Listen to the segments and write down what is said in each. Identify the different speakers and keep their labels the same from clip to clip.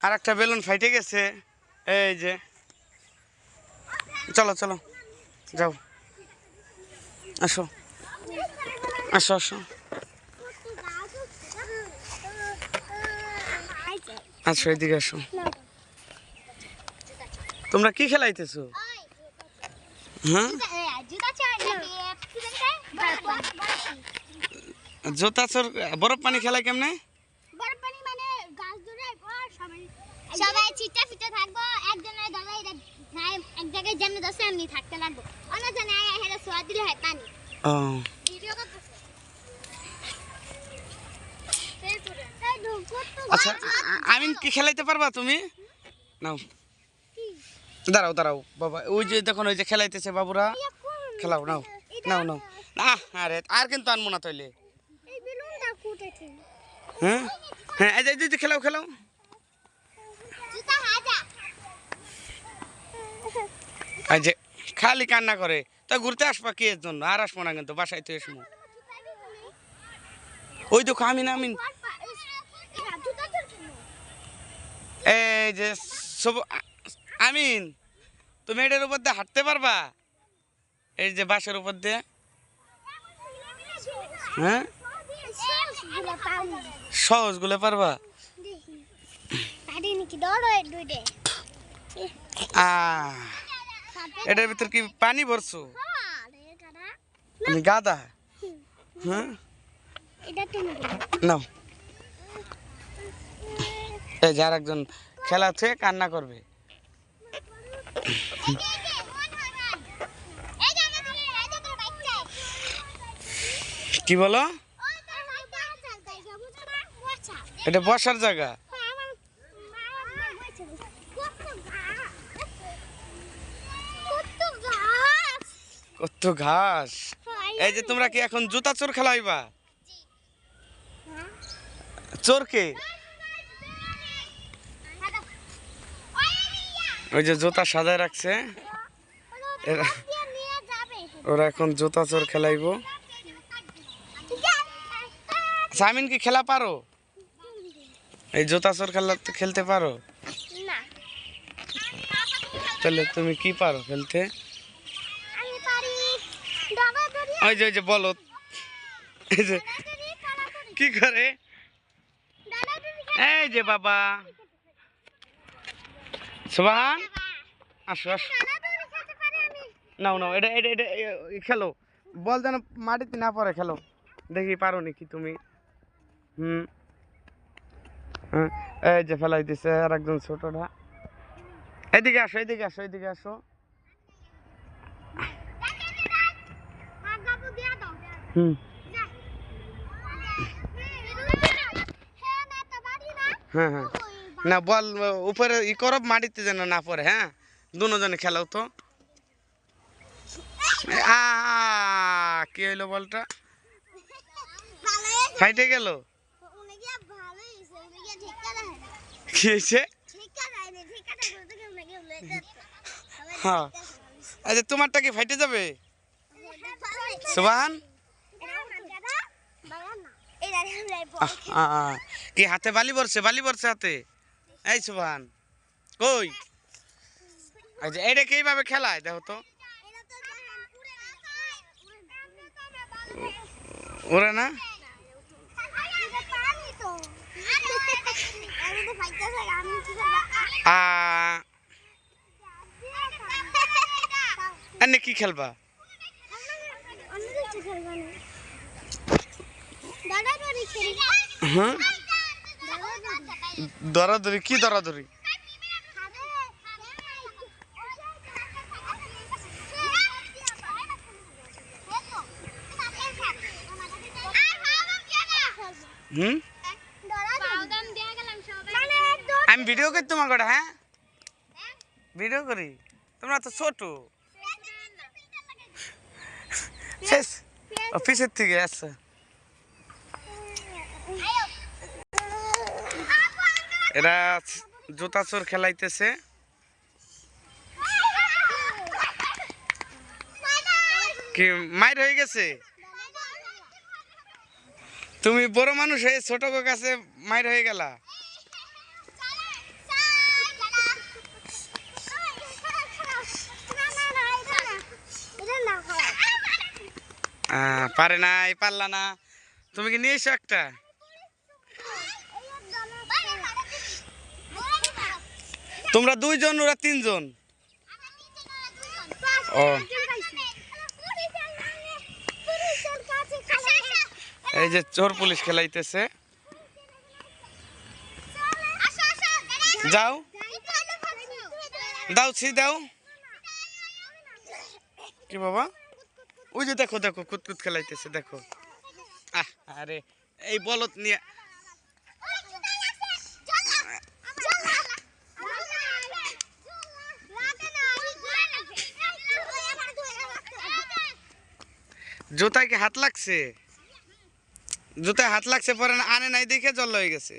Speaker 1: আর একটা বেলুন ফাইটে গেছে এই যে চলো চলো যাও আসো আসো আসো আসো এদিকে আসো তোমরা কি খেলাইতেছো হ্যাঁ জোতা চোর বরফ পানি খেলায় কেমনে
Speaker 2: সবাই চিটা ফিটা থাকবো একজনের দলে এক জায়গায় যেন দশে এমনি থাকতে লাগবো অন্যজনে হেরে সোয়া দিলে হয় পানি ভিডিও করতেছে
Speaker 1: আচ্ছা আমিন কি খেলাইতে পারবা তুমি নাও দাঁড়াও দাঁড়াও বাবা ওই যে দেখুন ওই যে খেলাইতেছে বাবুরা খেলাও নাও নাও নাও আরে আর কিন্তু আনবো না তাইলে হ্যাঁ হ্যাঁ এই যে খেলাও খেলাও এই যে খালি কান্না করে তা ঘুরতে আসবা কি এর জন্য আর আসবো না কিন্তু বাসায় তো এসবো ওই দেখো আমিন আমিন এই যে সব আমিন তুমি এটার উপর দিয়ে হাঁটতে পারবা এই যে বাসের উপর দিয়ে হ্যাঁ সহজ গুলো পারবা এটার ভিতর কি পানি ভরছো গাদা হ্যাঁ নাও এই যে আর একজন খেলাচ্ছে কান্না করবে কি বলো এটা বসার জায়গা কত ঘাস এই যে তোমরা কি এখন জুতা চোর খেলাইবা চোরকে ওই যে জুতা সাজায় রাখছে ওরা এখন জুতা চোর খেলাইবো সামিন কি খেলা পারো এই জুতা চোর খেলতে পারো তাহলে তুমি কি পারো খেলতে ওই যে বলো এই যে কি করে এই যে বাবা সুবহান আসো আসো নাও নাও এটা এটা এটা খেলো বল যেন মাটিতে না পড়ে খেলো দেখি পারো নাকি তুমি এই যে ফেলাই দিছে আর একজন ছোটটা এদিকে আসো এদিকে আসো এদিকে আসো হ্যাঁ হ্যাঁ না বল উপরে ই করব মাটিতে যেন না পড়ে হ্যাঁ দুজনে খেলাও তো কি হইলো বলটা ফাইটে গেল কি হয়েছে হ্যাঁ আচ্ছা তোমারটা কি ফাইটে যাবে সুবহান কি হাতে বালি পড়ছে হাতে এই সুবহান কই আচ্ছা এটা কিভাবে খেলায় দেখো তো ওরা না এনে কি খেলবা হ্যাঁ দরাদরি কি দরাদরি আমি ভিডিও করি তোমার কটা হ্যাঁ ভিডিও করি তোমরা তো ছোট শেষ অফিসের থেকে আসছে এরা জুতা চোর খেলাইতেছে কি মাইর হয়ে গেছে তুমি বড় মানুষ হয়ে ছোট কাছে মাইর হয়ে গেলা পারে নাই, পারলা না। তুমি কি নিয়ে এসো একটা? তোমরা 2 জন, ওরা 3 জন। ও এই যে চোর পুলিশ খেলাইতেছে। যাও দাও, ছি দাও। কি বাবা? ওই যে দেখো দেখো কুতকুত খেলাইতেছে, দেখো। আরে এই বলত নিয়ে জুতায় কি হাত লাগছে? জুতায় হাত লাগছে, পরে না আনে নাই দেখে জল হয়ে গেছে।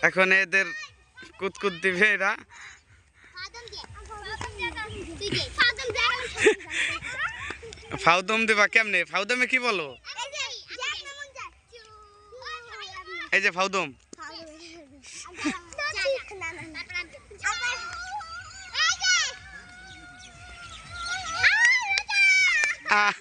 Speaker 1: এখন এদের কুতকুত দিবে এরা। ফাউদম দিবা কেমনে? ফাউদমে কি বলো? এই যে ফাউদম। আহ